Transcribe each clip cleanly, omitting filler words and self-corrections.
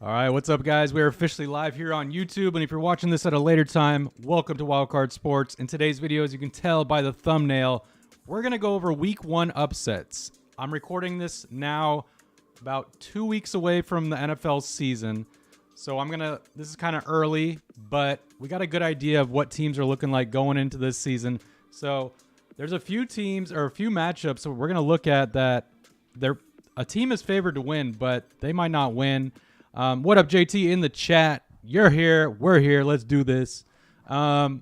All right, what's up, guys? We are officially live here on YouTube, and if you're watching this at a later time, welcome to Wildcard Sports. In today's video, as you can tell by the thumbnail, we're going to go over Week 1 upsets. I'm recording this now about 2 weeks away from the NFL season, so this is kind of early, but we got a good idea of what teams are looking like going into this season. So there's a few teams or a few matchups that we're going to look at that a team is favored to win, but they might not win. What up, JT, in the chat? You're here. We're here. Let's do this. In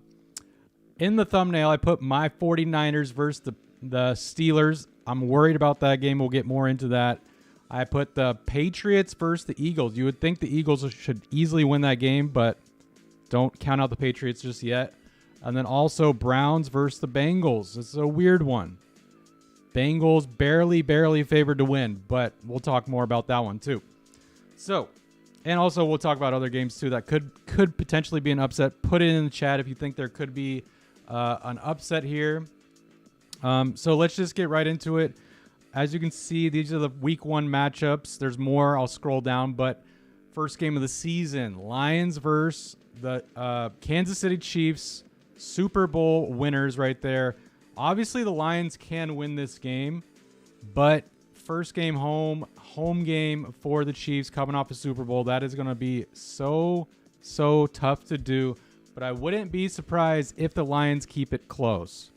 the thumbnail, I put my 49ers versus the Steelers. I'm worried about that game. We'll get more into that. I put the Patriots versus the Eagles. You would think the Eagles should easily win that game, but don't count out the Patriots just yet. And then also Browns versus the Bengals. This is a weird one. Bengals barely favored to win, but we'll talk more about that one too. So, and also we'll talk about other games too that could potentially be an upset. Put it in the chat if you think there could be an upset here. So let's just get right into it. As you can see, these are the Week 1 matchups. There's more. I'll scroll down, but first game of the season, Lions versus the Kansas City Chiefs, Super Bowl winners right there. Obviously, the Lions can win this game, but first game home game for the Chiefs coming off a Super Bowl. That is going to be so tough to do, but I wouldn't be surprised if the Lions keep it close.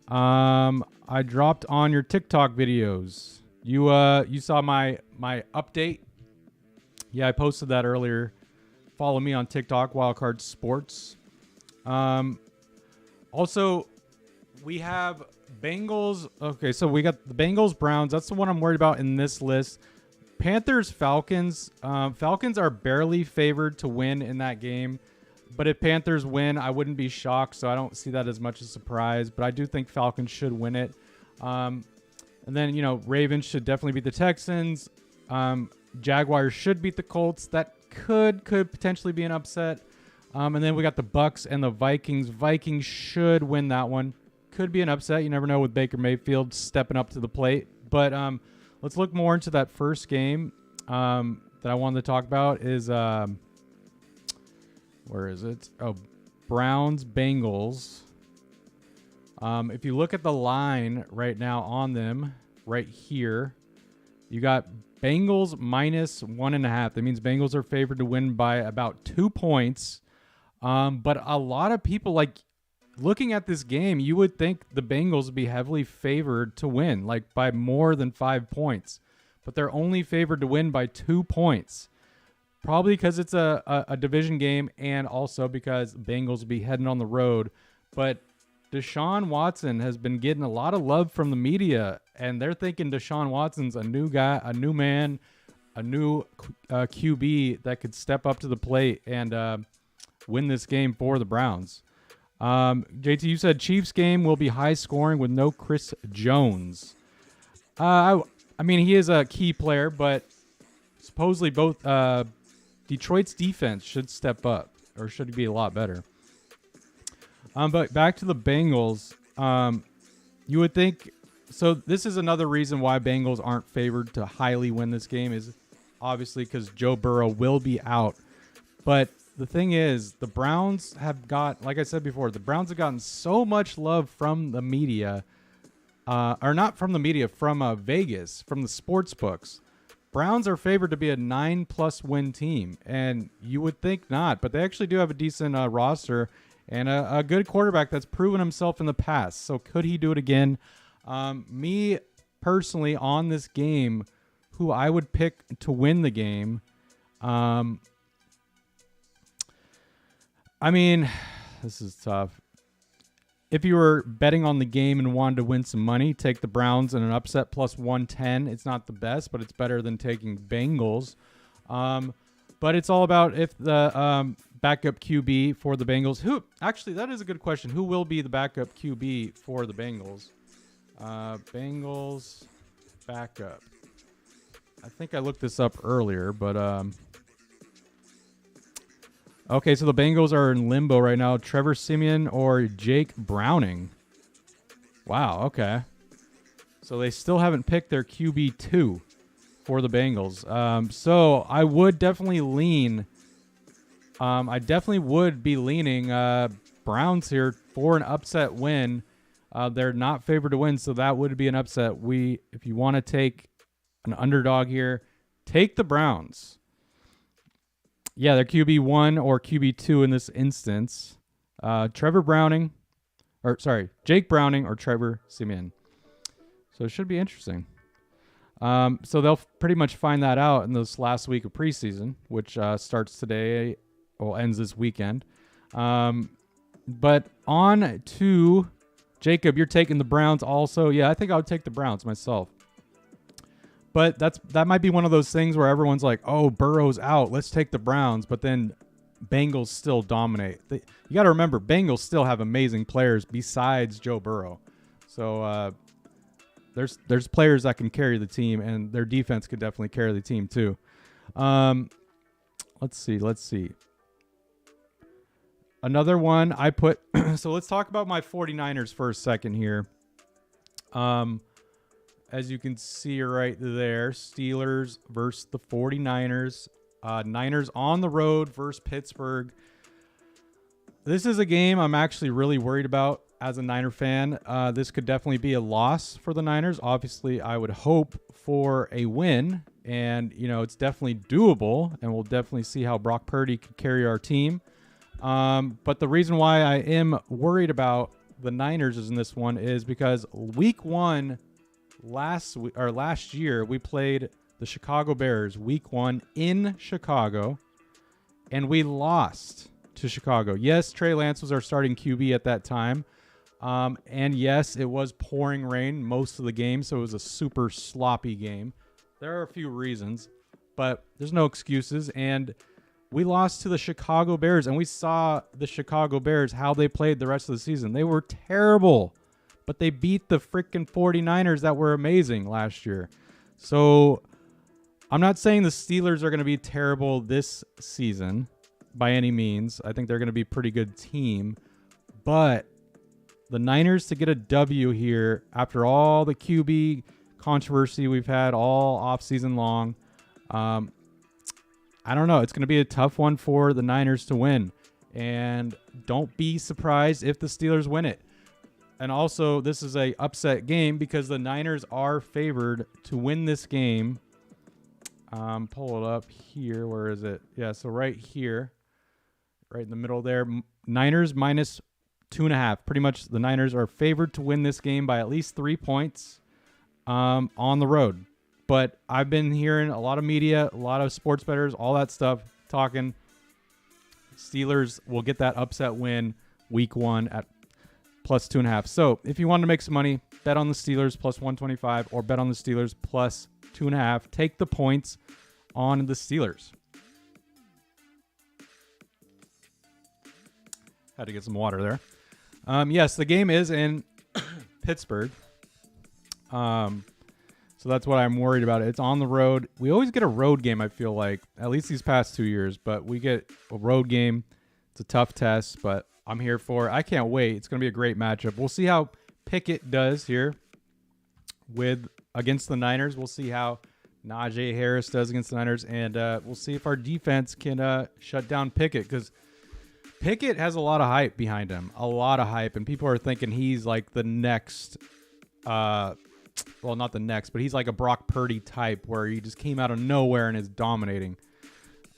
I dropped on your TikTok videos. You saw my update. Yeah, I posted that earlier. Follow me on TikTok, Wildcard Sports. Also, we have Bengals. Okay, so we got the Bengals, Browns. That's the one I'm worried about in this list. Panthers, Falcons. Falcons are barely favored to win in that game. But if Panthers win, I wouldn't be shocked. So I don't see that as much as a surprise. But I do think Falcons should win it. And then, Ravens should definitely beat the Texans. Jaguars should beat the Colts. That could potentially be an upset. And then we got the Bucks and the Vikings. Vikings should win that one. Could be an upset. You never know with Baker Mayfield stepping up to the plate. But let's look more into that first game that I wanted to talk about is where is it? Oh, Browns, Bengals. If you look at the line right now on them, right here, you got Bengals minus 1.5. That means Bengals are favored to win by about 2 points. But a lot of people looking at this game, you would think the Bengals would be heavily favored to win, like by more than 5 points. But they're only favored to win by 2 points. Probably because it's a division game and also because the Bengals will be heading on the road. But Deshaun Watson has been getting a lot of love from the media, and they're thinking Deshaun Watson's a new guy, a new man, a new QB that could step up to the plate and win this game for the Browns. JT, you said Chiefs game will be high scoring with no Chris Jones. I mean, he is a key player, but supposedly both Detroit's defense should step up or should be a lot better. But back to the Bengals, you would think. So this is another reason why Bengals aren't favored to highly win this game is obviously because Joe Burrow will be out. But the thing is, the Browns have got, like I said before, the Browns have gotten so much love from the media, or not from the media, from Vegas, from the sports books. Browns are favored to be a 9+ win team, and you would think not, but they actually do have a decent roster and a good quarterback that's proven himself in the past. So could he do it again? Me personally on this game, who I would pick to win the game. I mean, this is tough. If you were betting on the game and wanted to win some money, take the Browns in an upset plus 110. It's not the best, but it's better than taking Bengals. But it's all about if the backup QB for the Bengals. Actually, that is a good question. Who will be the backup QB for the Bengals? Bengals backup. I think I looked this up earlier, but okay, so the Bengals are in limbo right now. Trevor Siemian or Jake Browning. Wow, okay. So they still haven't picked their QB2. for the Bengals. So I would definitely lean. I definitely would be leaning Browns here for an upset win. They're not favored to win, so that would be an upset. If you want to take an underdog here, take the Browns. Yeah, they're QB1 or QB2 in this instance. Jake Browning or Trevor Siemian. So it should be interesting. So they'll pretty much find that out in this last week of preseason, which starts today, ends this weekend. But on to Jacob, you're taking the Browns also. Yeah, I think I would take the Browns myself. But that might be one of those things where everyone's like, oh, Burrow's out, let's take the Browns. But then Bengals still dominate. You got to remember, Bengals still have amazing players besides Joe Burrow. So there's players that can carry the team, and their defense could definitely carry the team too. Let's see. Another one I put. So let's talk about my 49ers for a second here. As you can see right there, Steelers versus the 49ers. Niners on the road versus Pittsburgh. This is a game I'm actually really worried about as a Niner fan. This could definitely be a loss for the Niners. Obviously, I would hope for a win, and it's definitely doable, and we'll definitely see how Brock Purdy could carry our team. But the reason why I am worried about the Niners in this one is because week 1 last year we played the Chicago Bears week 1 in Chicago, and we lost to Chicago. Yes, Trey Lance was our starting QB at that time. And yes, it was pouring rain most of the game, so it was a super sloppy game. There are a few reasons, but there's no excuses. And we lost to the Chicago Bears, and we saw the Chicago Bears, how they played the rest of the season. They were terrible, but they beat the freaking 49ers that were amazing last year. So I'm not saying the Steelers are going to be terrible this season by any means. I think they're going to be a pretty good team, but the Niners to get a W here after all the QB controversy we've had all offseason long, I don't know. It's going to be a tough one for the Niners to win. And don't be surprised if the Steelers win it. And also, this is a upset game because the Niners are favored to win this game. Pull it up here. Where is it? Yeah, so right here. Right in the middle there. Niners minus 2.5. Pretty much the Niners are favored to win this game by at least 3 points on the road. But I've been hearing a lot of media, a lot of sports bettors, all that stuff talking Steelers will get that upset win week 1 at plus 2.5. So if you want to make some money, bet on the Steelers plus 125 or bet on the Steelers plus 2.5. Take the points on the Steelers. Had to get some water there. Yes, the game is in Pittsburgh. So that's what I'm worried about. It's on the road. We always get a road game, I feel like, at least these past 2 years. But we get a road game. It's a tough test, but I'm here for it. I can't wait. It's going to be a great matchup. We'll see how Pickett does here against the Niners. We'll see how Najee Harris does against the Niners. And we'll see if our defense can shut down Pickett, because Pickett has a lot of hype behind him. A lot of hype. And people are thinking he's like the next well, not the next, but he's like a Brock Purdy type where he just came out of nowhere and is dominating.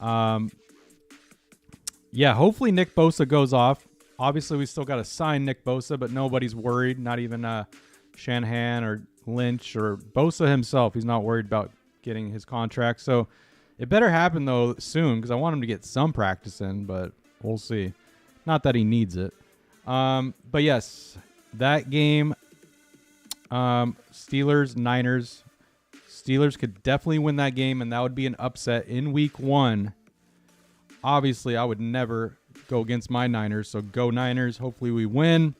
Yeah, hopefully Nick Bosa goes off. Obviously, we still got to sign Nick Bosa, but nobody's worried. Not even Shanahan or Lynch or Bosa himself. He's not worried about getting his contract. So it better happen, though, soon, because I want him to get some practice in, but we'll see. Not that he needs it. But yes, that game, Steelers, Niners. Steelers could definitely win that game, and that would be an upset in week 1. Obviously, I would never go against my Niners, so go Niners. Hopefully we win.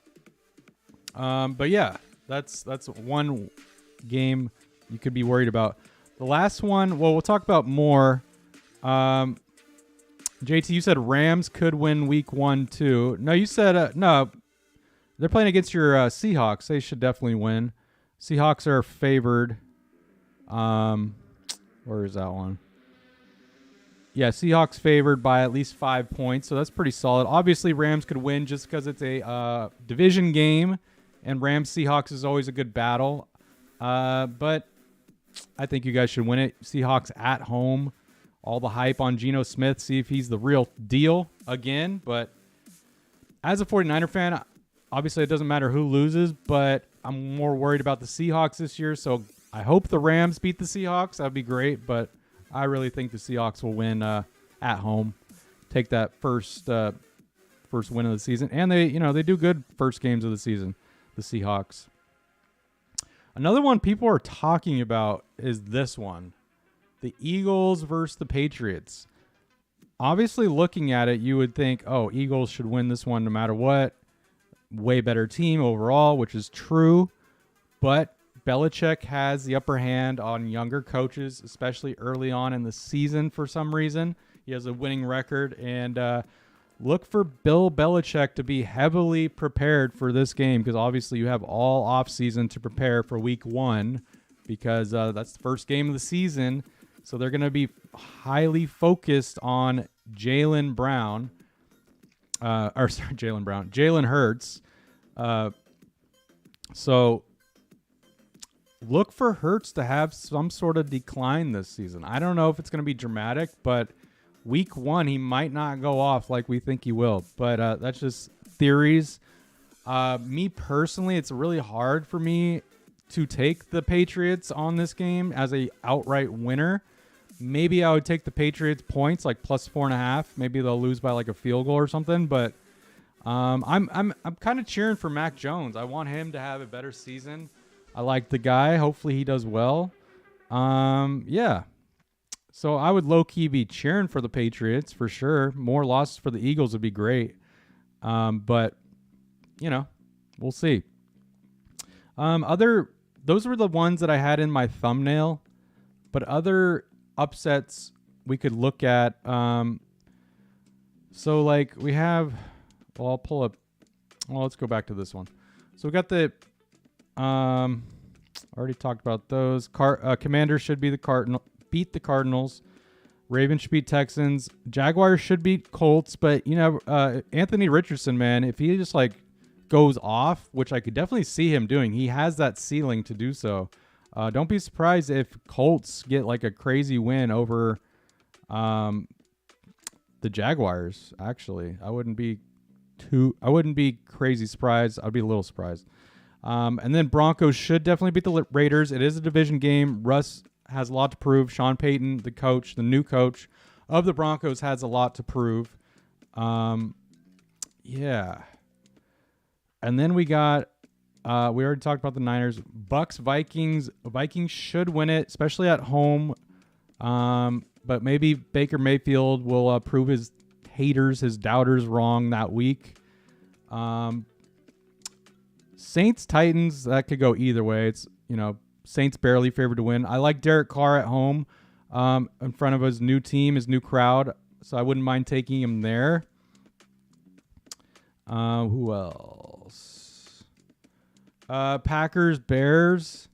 But yeah, that's one game you could be worried about. The last one, well, we'll talk about more. JT, you said Rams could win week 1 too. No, you said no. They're playing against your Seahawks. They should definitely win. Seahawks are favored. Where is that one? Yeah, Seahawks favored by at least 5 points, so that's pretty solid. Obviously, Rams could win just because it's a division game, and Rams-Seahawks is always a good battle. But I think you guys should win it. Seahawks at home. All the hype on Geno Smith, see if he's the real deal again. But as a 49er fan, obviously it doesn't matter who loses, but I'm more worried about the Seahawks this year, so I hope the Rams beat the Seahawks. That would be great, but I really think the Seahawks will win at home. Take that first win of the season. And they do good first games of the season, the Seahawks. Another one people are talking about is this one. The Eagles versus the Patriots. Obviously, looking at it, you would think, oh, Eagles should win this one no matter what. Way better team overall, which is true. But Belichick has the upper hand on younger coaches, especially early on in the season for some reason. He has a winning record. And look for Bill Belichick to be heavily prepared for this game because obviously you have all offseason to prepare for week 1 because that's the first game of the season. So they're going to be highly focused on Jalen Hurts. So look for Hurts to have some sort of decline this season. I don't know if it's going to be dramatic, but week 1 he might not go off like we think he will. But that's just theories. Me personally, it's really hard for me to take the Patriots on this game as a outright winner. Maybe I would take the Patriots points like plus 4.5. Maybe they'll lose by like a field goal or something. But I'm kind of cheering for Mac Jones. I want him to have a better season. I like the guy. Hopefully he does well. Yeah. So I would low-key be cheering for the Patriots for sure. More losses for the Eagles would be great. But, we'll see. Those were the ones that I had in my thumbnail. But other upsets we could look at. So, like, we have... Well, I'll pull up... Well, let's go back to this one. So we got the... already talked about those. Commanders should be beat the Cardinals. Ravens should beat Texans. Jaguars should beat Colts. But, Anthony Richardson, man, if he just, like, goes off, which I could definitely see him doing, he has that ceiling to do so. Don't be surprised if Colts get, like, a crazy win over the Jaguars, actually. I wouldn't be crazy surprised. I'd be a little surprised. And then Broncos should definitely beat the Raiders. It is a division game. Russ has a lot to prove. Sean Payton, the new coach of the Broncos, has a lot to prove. Yeah. And then we got, we already talked about the Niners. Bucks, Vikings. Vikings should win it, especially at home. But maybe Baker Mayfield will prove his haters, his doubters wrong that week. Saints, Titans, that could go either way. It's, Saints barely favored to win. I like Derek Carr at home in front of his new team, his new crowd. So I wouldn't mind taking him there. Who else? Packers, Bears.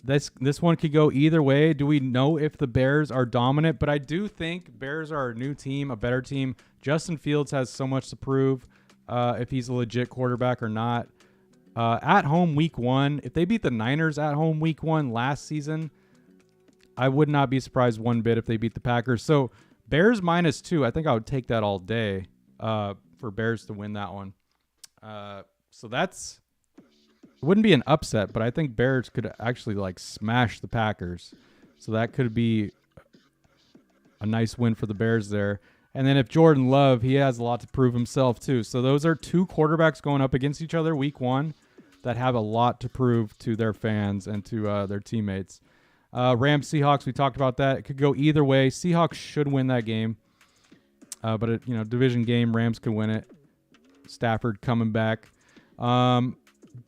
This one could go either way. Do we know if the Bears are dominant? But I do think Bears are a new team, a better team. Justin Fields has so much to prove if he's a legit quarterback or not. At home week 1, if they beat the Niners at home week 1 last season, I would not be surprised one bit if they beat the Packers. So Bears -2, I think I would take that all day for Bears to win that one. So it wouldn't be an upset, but I think Bears could actually like smash the Packers. So that could be a nice win for the Bears there. And then if Jordan Love, he has a lot to prove himself too. So those are two quarterbacks going up against each other week 1 that have a lot to prove to their fans and to their teammates. Rams, Seahawks, we talked about that. It could go either way. Seahawks should win that game. But, division game, Rams could win it. Stafford coming back.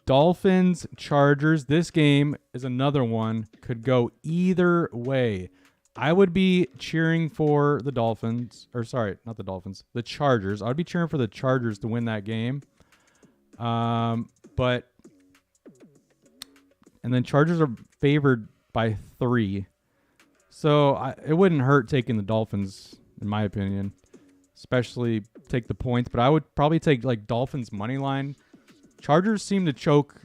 Dolphins, Chargers. This game is another one. Could go either way. I would be cheering for the Dolphins. Or, sorry, not the Dolphins. The Chargers. I would be cheering for the Chargers to win that game. And then Chargers are favored by 3. So it wouldn't hurt taking the Dolphins, in my opinion, especially take the points. But I would probably take like Dolphins money line. Chargers seem to choke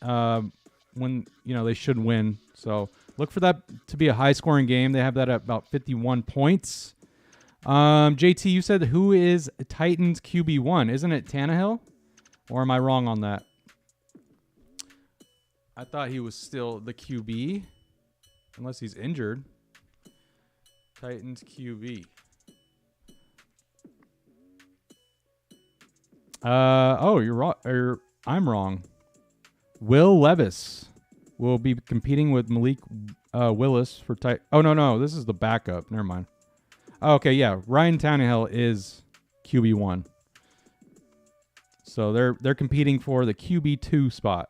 when they should win. So look for that to be a high scoring game. They have that at about 51 points. JT, you said who is Titans QB1? Isn't it Tannehill? Or am I wrong on that? I thought he was still the QB, unless he's injured. Titans QB. You're wrong. I'm wrong. Will Levis will be competing with Malik Willis for Oh no, this is the backup. Never mind. Okay, yeah, Ryan Tannehill is QB1. So they're competing for the QB2 spot.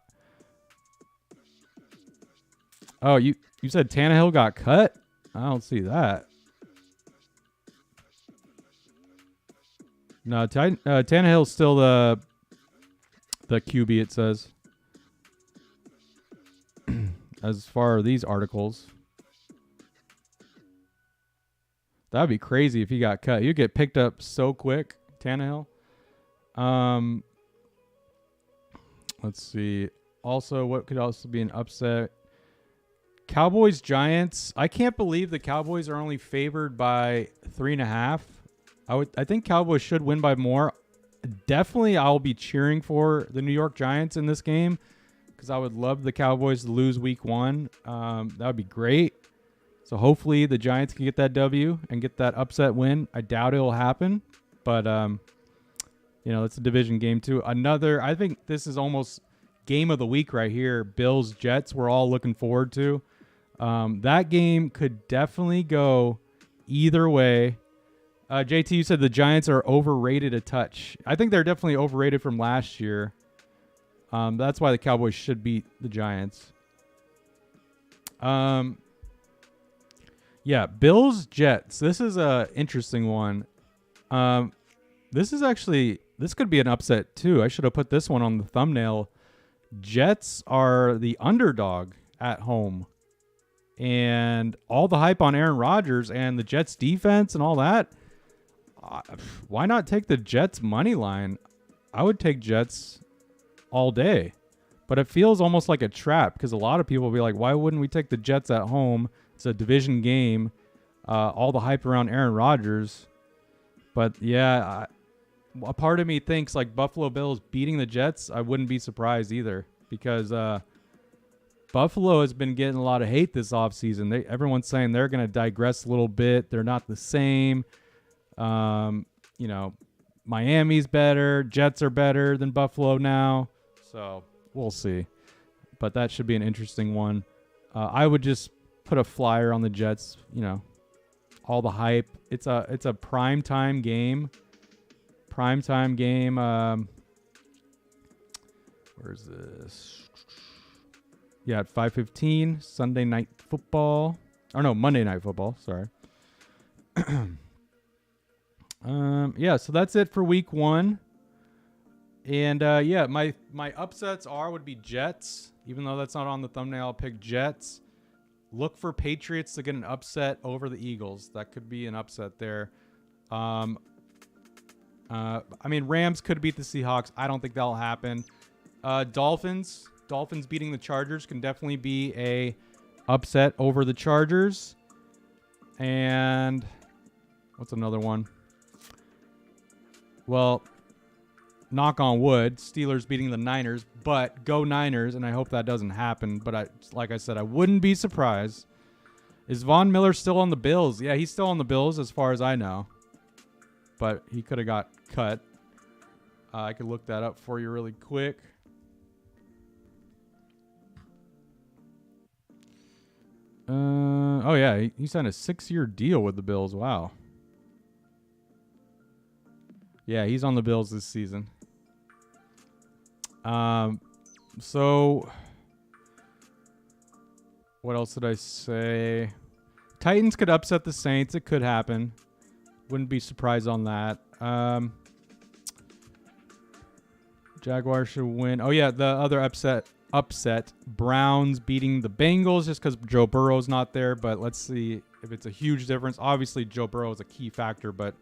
Oh, you said Tannehill got cut? I don't see that. No, Tannehill's still the QB, it says. As far as these articles. That'd be crazy if he got cut. You'd get picked up so quick, Tannehill. Let's see. Also, what could also be an upset? Cowboys Giants. I can't believe the Cowboys are only favored by 3.5. I think Cowboys should win by more. Definitely, I'll be cheering for the New York Giants in this game because I would love the Cowboys to lose week 1. That would be great. So hopefully the Giants can get that W and get that upset win. I doubt it will happen, but it's a division game too. I think this is almost game of the week right here. Bills Jets. We're all looking forward to. That game could definitely go either way. JT, you said the Giants are overrated a touch. I think they're definitely overrated from last year. That's why the Cowboys should beat the Giants. Yeah, Bills Jets. This is a interesting one. This could be an upset too. I should have put this one on the thumbnail. Jets are the underdog at home. And all the hype on Aaron Rodgers and the Jets defense and all that. Why not take the Jets money line? I would take Jets all day. But it feels almost like a trap because a lot of people will be like, why wouldn't we take the Jets at home? It's a division game. All the hype around Aaron Rodgers. But yeah, a part of me thinks like Buffalo Bills beating the Jets, I wouldn't be surprised either because Buffalo has been getting a lot of hate this offseason. Everyone's saying they're going to digress a little bit. They're not the same. Miami's better. Jets are better than Buffalo now. So we'll see. But that should be an interesting one. I would just put a flyer on the Jets. All the hype. It's a primetime game. Primetime game. Where's this? Yeah, at 5:15, Sunday Night Football. Or no, Monday Night Football. Sorry. Yeah, so that's it for week 1. And my upsets would be Jets. Even though that's not on the thumbnail, I'll pick Jets. Look for Patriots to get an upset over the Eagles. That could be an upset there. Rams could beat the Seahawks. I don't think that'll happen. Dolphins beating the Chargers can definitely be a upset over the Chargers. And what's another one? Well, knock on wood, Steelers beating the Niners, but go Niners, and I hope that doesn't happen. But like I said, I wouldn't be surprised. Is Von Miller still on the Bills? Yeah, he's still on the Bills as far as I know. But he could have got cut. I could look that up for you really quick. He signed a 6-year deal with the Bills. Wow. Yeah, he's on the Bills this season. So what else did I say? Titans could upset the Saints. It could happen. Wouldn't be surprised on that. Jaguars should win. Oh yeah, the other upset. Browns beating the Bengals just because Joe Burrow's not there. But let's see if it's a huge difference. Obviously, Joe Burrow is a key factor, but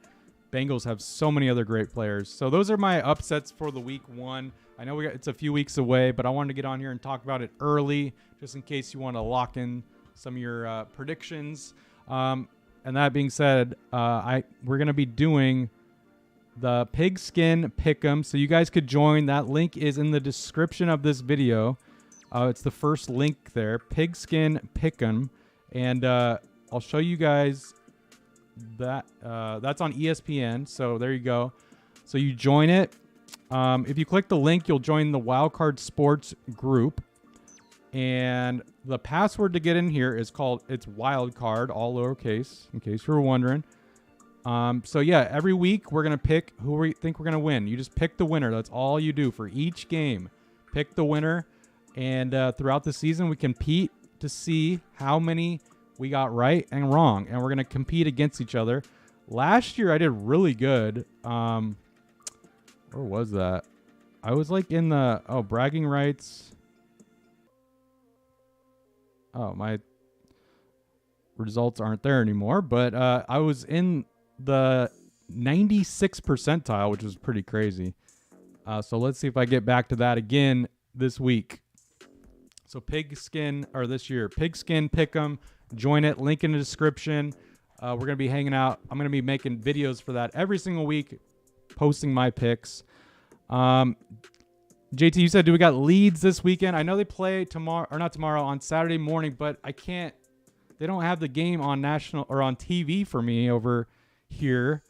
Bengals have so many other great players. So those are my upsets for the week 1. I know it's a few weeks away, but I wanted to get on here and talk about it early, just in case you want to lock in some of your predictions. And that being said, we're going to be doing the Pigskin Pick'em, so you guys could join. That link is in the description of this video. It's the first link there, Pigskin Pick'em, and I'll show you guys that. That's on ESPN, so there you go. So you join it. If you click the link, you'll join the Wildcard Sports group, and the password to get in here is it's Wildcard, all lowercase, in case you were wondering. So yeah, every week we're going to pick who we think we're going to win. You just pick the winner. That's all you do for each game. Pick the winner. And throughout the season, we compete to see how many we got right and wrong. And we're going to compete against each other. Last year, I did really good. Where was that? I was like in the... Oh, bragging rights. Oh, my results aren't there anymore. But I was in the 96th percentile, which was pretty crazy. So let's see if I get back to that again this week. So Pigskin Pick'em, join it, link in the description. We're going to be hanging out. I'm going to be making videos for that every single week, posting my picks. JT, you said, do we got Leeds this weekend? I know they play tomorrow, or not tomorrow, on Saturday morning, but they don't have the game on national or on TV for me over here.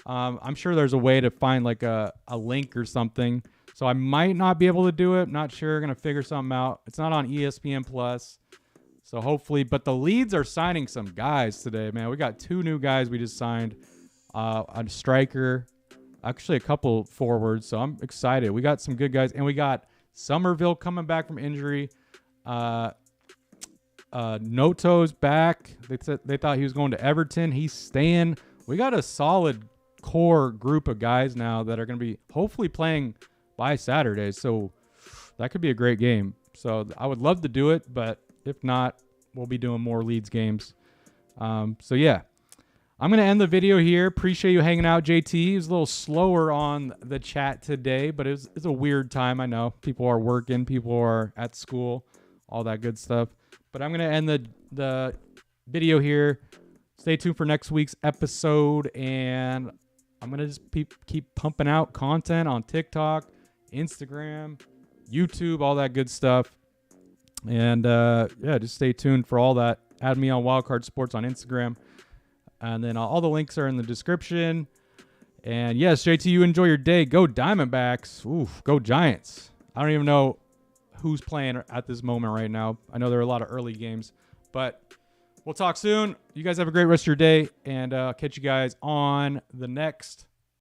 I'm sure there's a way to find like a link or something. So I might not be able to do it. Not sure. Going to figure something out. It's not on ESPN Plus. So hopefully, but the Leeds are signing some guys today, man. We got 2 new guys we just signed. A striker, actually a couple forwards. So I'm excited. We got some good guys, and we got Somerville coming back from injury. Noto's back. They thought he was going to Everton. He's staying. We got a solid core group of guys now that are going to be hopefully playing by Saturday. So that could be a great game. So I would love to do it, but if not, we'll be doing more Leeds games. So yeah, I'm going to end the video here. Appreciate you hanging out, JT. He was a little slower on the chat today, but it's a weird time. I know people are working, people are at school, all that good stuff. But I'm going to end the video here. Stay tuned for next week's episode, and I'm going to just keep pumping out content on TikTok, Instagram, YouTube, all that good stuff. And yeah, just stay tuned for all that. Add me on Wildcard Sports on Instagram. And then all the links are in the description. And yes, JT, you enjoy your day. Go Diamondbacks. Oof, go Giants. I don't even know who's playing at this moment right now. I know there are a lot of early games. But we'll talk soon. You guys have a great rest of your day. And catch you guys on the next